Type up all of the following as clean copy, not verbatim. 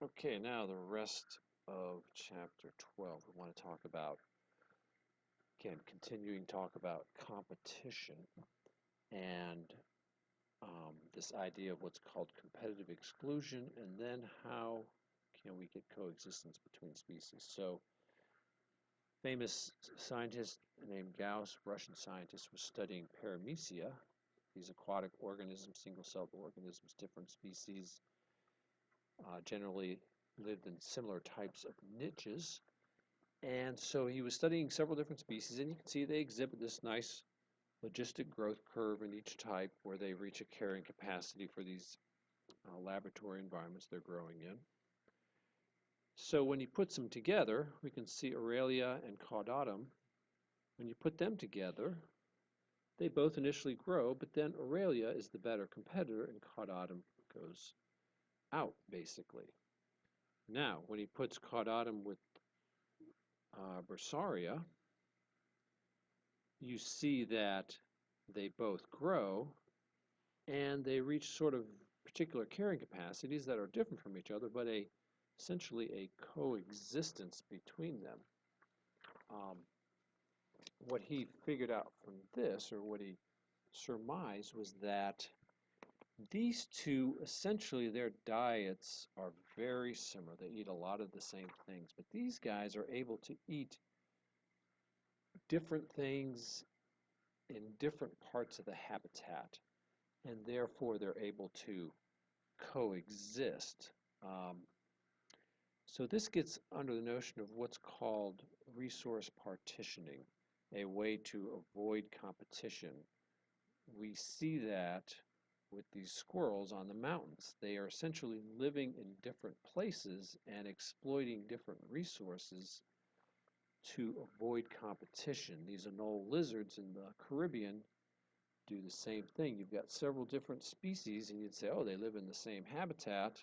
Okay, now the rest of chapter 12. We want to talk about, again, continuing talk about competition and this idea of what's called competitive exclusion, and then how can we get coexistence between species. So, famous scientist named Gauss, Russian scientist, was studying paramecia, these aquatic organisms, single-celled organisms, different species, generally lived in similar types of niches. And so he was studying several different species, and you can see they exhibit this nice logistic growth curve in each type where they reach a carrying capacity for these laboratory environments they're growing in. So when he puts them together, we can see Aurelia and Caudatum. When you put them together, they both initially grow, but then Aurelia is the better competitor and Caudatum goes out, basically. Now, when he puts Caudatum with Bursaria, you see that they both grow and they reach sort of particular carrying capacities that are different from each other, but essentially a coexistence between them. What he figured out from this, or what he surmised, was that these two, essentially their diets are very similar. They eat a lot of the same things, but these guys are able to eat different things in different parts of the habitat, and therefore they're able to coexist. Um, so this gets under the notion of what's called resource partitioning, a way to avoid competition. We see that with these squirrels on the mountains. They are essentially living in different places and exploiting different resources to avoid competition. These anole lizards in the Caribbean do the same thing. You've got several different species, and you'd say, oh, they live in the same habitat,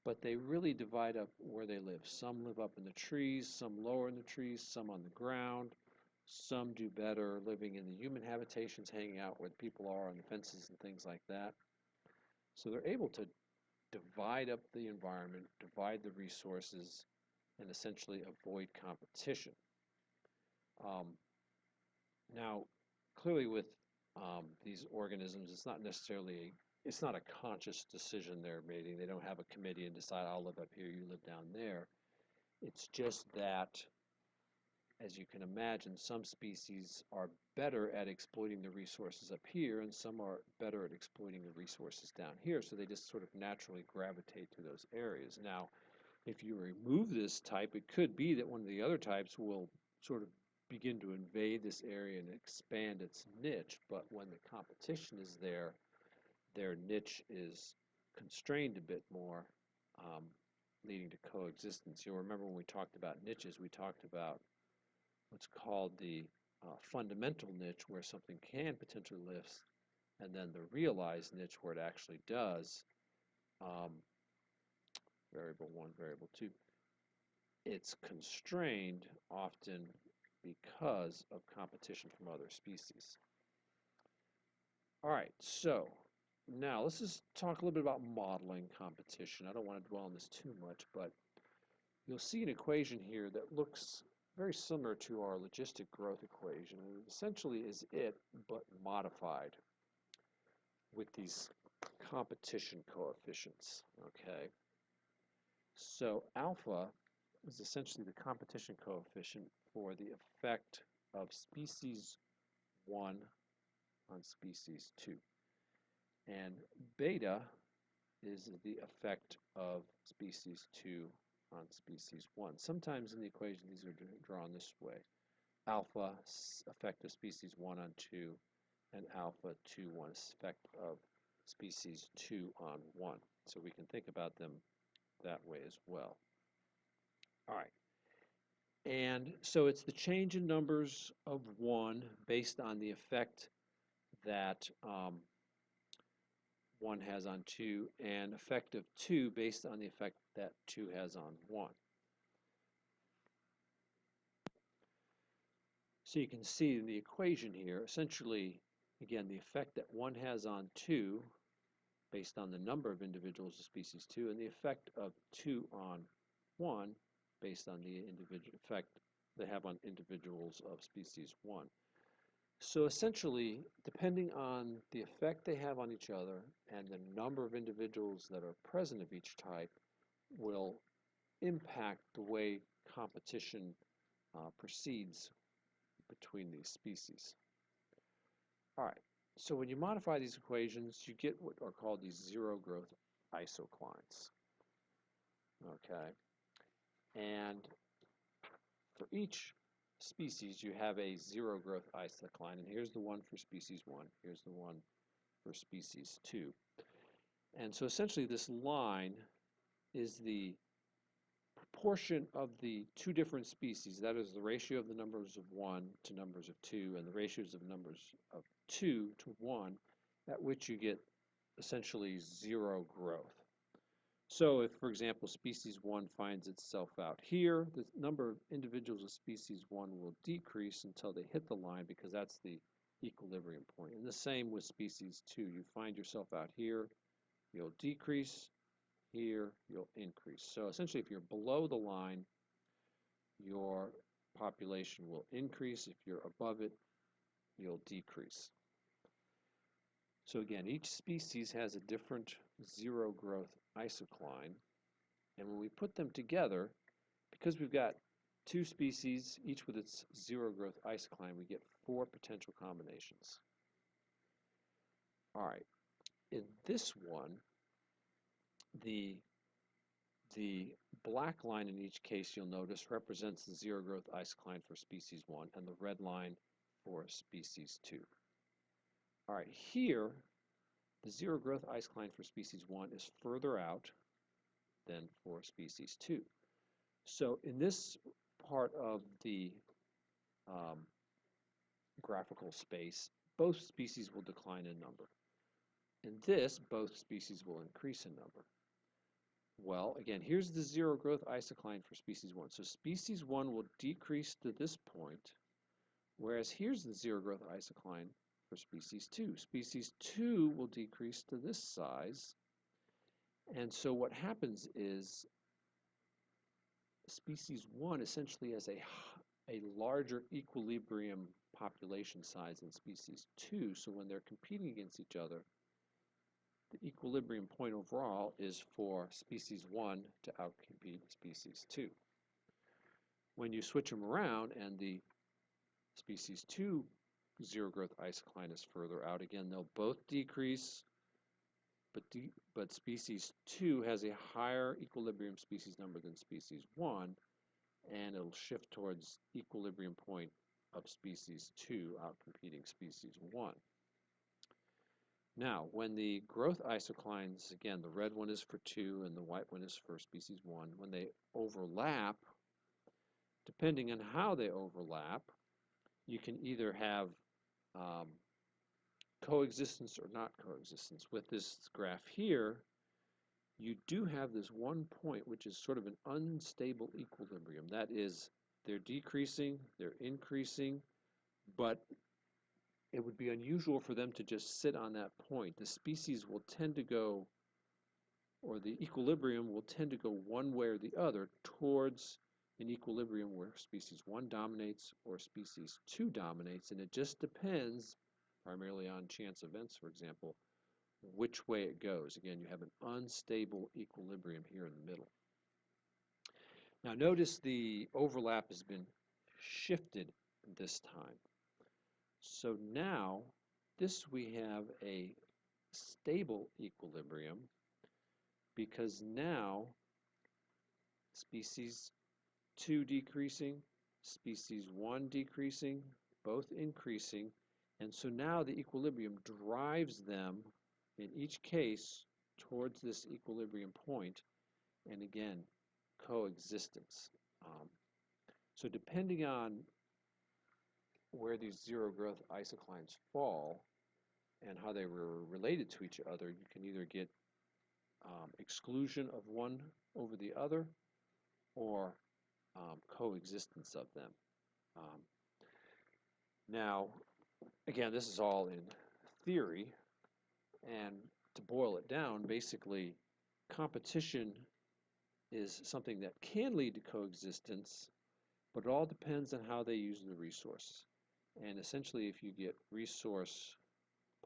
but they really divide up where they live. Some live up in the trees, some lower in the trees, some on the ground. Some do better living in the human habitations, hanging out where people are on the fences and things like that. So they're able to divide up the environment, divide the resources, and essentially avoid competition. Um, Now, clearly with these organisms, it's not a conscious decision they're making. They don't have a committee and decide, I'll live up here, you live down there. It's just that, as you can imagine, some species are better at exploiting the resources up here, and some are better at exploiting the resources down here, so they just sort of naturally gravitate to those areas. Now, if you remove this type, it could be that one of the other types will sort of begin to invade this area and expand its niche, but when the competition is there, their niche is constrained a bit more, um, leading to coexistence. You'll remember when we talked about niches, we talked about what's called the fundamental niche, where something can potentially live, and then the realized niche, where it actually does. Um, variable 1, variable 2. It's constrained often because of competition from other species. All right, so now let's just talk a little bit about modeling competition. I don't want to dwell on this too much, but you'll see an equation here that looks very similar to our logistic growth equation. It essentially is it, but modified with these competition coefficients, okay? So alpha is essentially the competition coefficient for the effect of species 1 on species 2. And beta is the effect of species 2 on species 1. Sometimes in the equation these are drawn this way. Alpha, effect of species 1 on 2, and alpha 2, 1, effect of species 2 on 1. So we can think about them that way as well. All right. And so it's the change in numbers of 1 based on the effect that 1 has on 2, and effect of 2 based on the effect that 2 has on 1. So you can see in the equation here, essentially, again, the effect that 1 has on 2 based on the number of individuals of species 2, and the effect of 2 on 1 based on the individual effect they have on individuals of species 1. So essentially, depending on the effect they have on each other and the number of individuals that are present of each type will impact the way competition proceeds between these species. All right, so when you modify these equations, you get what are called these zero-growth isoclines. Okay, and for each species, you have a zero-growth isocline, and here's the one for species 1, here's the one for species 2. And so essentially this line is the proportion of the two different species, that is the ratio of the numbers of 1 to numbers of 2 and the ratios of numbers of 2 to 1 at which you get essentially zero growth. So if, for example, species 1 finds itself out here, the number of individuals of species 1 will decrease until they hit the line because that's the equilibrium point. And the same with species 2. You find yourself out here, you'll decrease, here you'll increase. So essentially if you're below the line, your population will increase. If you're above it, you'll decrease. So again, each species has a different zero growth isocline, and when we put them together, because we've got two species, each with its zero growth isocline, we get 4 potential combinations. All right, in this one, the black line in each case, you'll notice, represents the zero growth isocline for species 1 and the red line for species 2. All right, here, the zero growth isocline for species 1 is further out than for species 2. So in this part of the graphical space, both species will decline in number. In this, both species will increase in number. Well, again, here's the zero growth isocline for species 1. So species 1 will decrease to this point, whereas here's the zero growth isocline for species 2. Species 2 will decrease to this size, and so what happens is species 1 essentially has a larger equilibrium population size than species 2, so when they're competing against each other, the equilibrium point overall is for species 1 to outcompete species 2. When you switch them around and the species 2 zero growth isocline is further out, again, they'll both decrease, but species 2 has a higher equilibrium species number than species 1, and it'll shift towards equilibrium point of species 2 outcompeting species 1. Now, when the growth isoclines, again, the red one is for 2 and the white one is for species 1, when they overlap, depending on how they overlap, you can either have coexistence or not coexistence. With this graph here, you do have this one point which is sort of an unstable equilibrium. That is, they're decreasing, they're increasing, but it would be unusual for them to just sit on that point. The species will tend to go, or the equilibrium will tend to go one way or the other towards an equilibrium where species 1 dominates or species 2 dominates, and it just depends, primarily on chance events, for example, which way it goes. Again, you have an unstable equilibrium here in the middle. Now notice the overlap has been shifted this time. So now, this we have a stable equilibrium because now species 2 decreasing, species 1 decreasing, both increasing, and so now the equilibrium drives them in each case towards this equilibrium point, and again, coexistence. So depending on where these zero growth isoclines fall and how they were related to each other, you can either get exclusion of one over the other or coexistence of them. Now, again, this is all in theory, and to boil it down, basically, competition is something that can lead to coexistence, but it all depends on how they use the resource. And essentially, if you get resource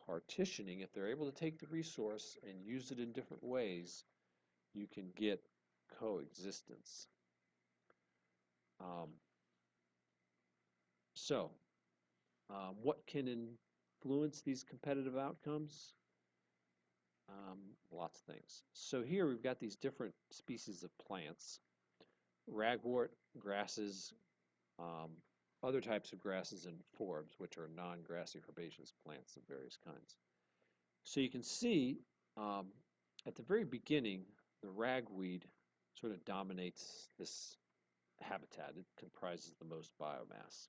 partitioning, if they're able to take the resource and use it in different ways, you can get coexistence. Um, what can influence these competitive outcomes? Lots of things. So here we've got these different species of plants: ragwort, grasses, um, other types of grasses, and forbs, which are non-grassy herbaceous plants of various kinds. So you can see um, at the very beginning, the ragweed sort of dominates this habitat. It comprises the most biomass.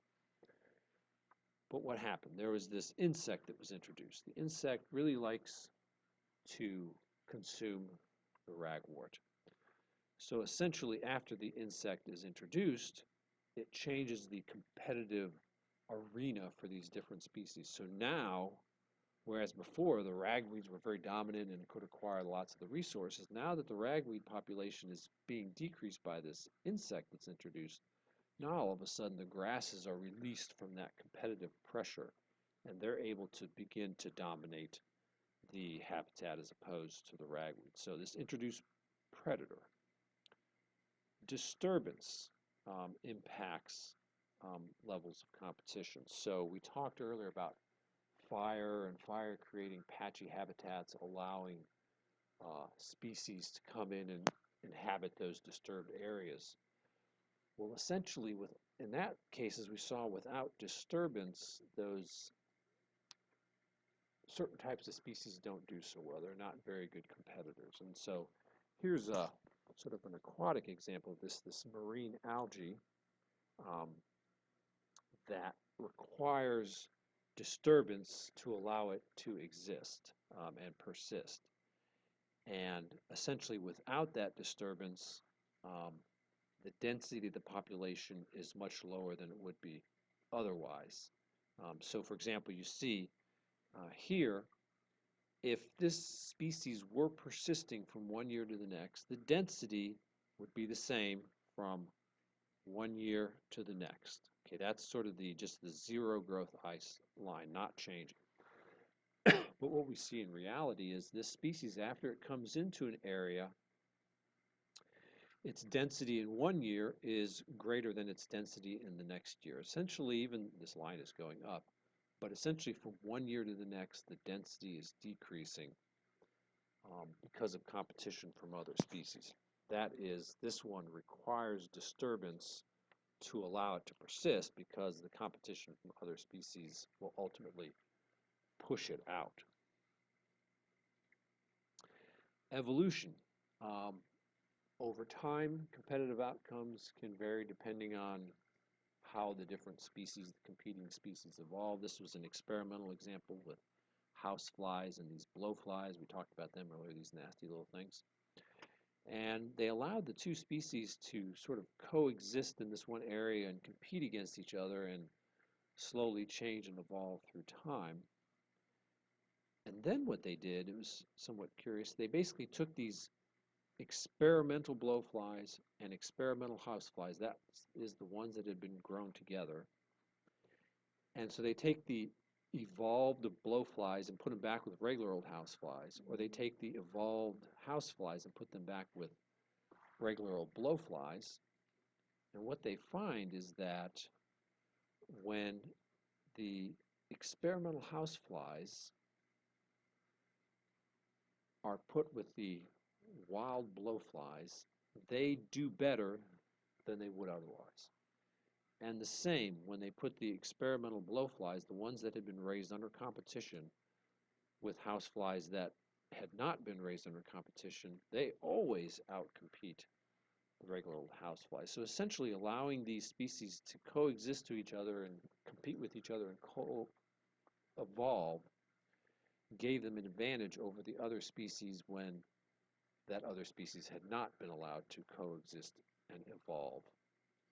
But what happened? There was this insect that was introduced. The insect really likes to consume the ragwort. So essentially, after the insect is introduced, it changes the competitive arena for these different species. So now, whereas before the ragweeds were very dominant and could acquire lots of the resources, now that the ragweed population is being decreased by this insect that's introduced, now all of a sudden the grasses are released from that competitive pressure and they're able to begin to dominate the habitat as opposed to the ragweed. So this introduced predator. Disturbance impacts levels of competition. So we talked earlier about fire and fire creating patchy habitats, allowing species to come in and inhabit those disturbed areas. Well, essentially, in that case, as we saw, without disturbance, those certain types of species don't do so well. They're not very good competitors. And so here's a sort of an aquatic example of this marine algae um, that requires disturbance to allow it to exist and persist. And essentially, without that disturbance, um, the density of the population is much lower than it would be otherwise. So, for example, you see here, if this species were persisting from one year to the next, the density would be the same from one year to the next. Okay, that's sort of just the zero growth ice line, not changing. But what we see in reality is this species, after it comes into an area, its density in one year is greater than its density in the next year. Essentially, even this line is going up, but essentially from one year to the next, the density is decreasing because of competition from other species. That is, this one requires disturbance to allow it to persist because the competition from other species will ultimately push it out. Evolution. Um, Over time, competitive outcomes can vary depending on how the different species, the competing species, evolve. This was an experimental example with houseflies and these blowflies. We talked about them earlier, these nasty little things. And they allowed the two species to sort of coexist in this one area and compete against each other and slowly change and evolve through time. And then what they did, it was somewhat curious, they basically took these experimental blowflies and experimental houseflies, that is the ones that had been grown together, and so they take the evolved blowflies and put them back with regular old houseflies, or they take the evolved houseflies and put them back with regular old blowflies, and what they find is that when the experimental houseflies are put with the wild blowflies, they do better than they would otherwise. And the same when they put the experimental blowflies, the ones that had been raised under competition, with houseflies that had not been raised under competition, they always outcompete the regular old houseflies. So essentially allowing these species to coexist to each other and compete with each other and co-evolve gave them an advantage over the other species when that other species had not been allowed to coexist and evolve.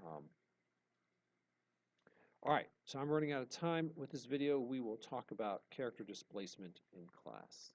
Um, all right, so I'm running out of time with this video. We will talk about character displacement in class.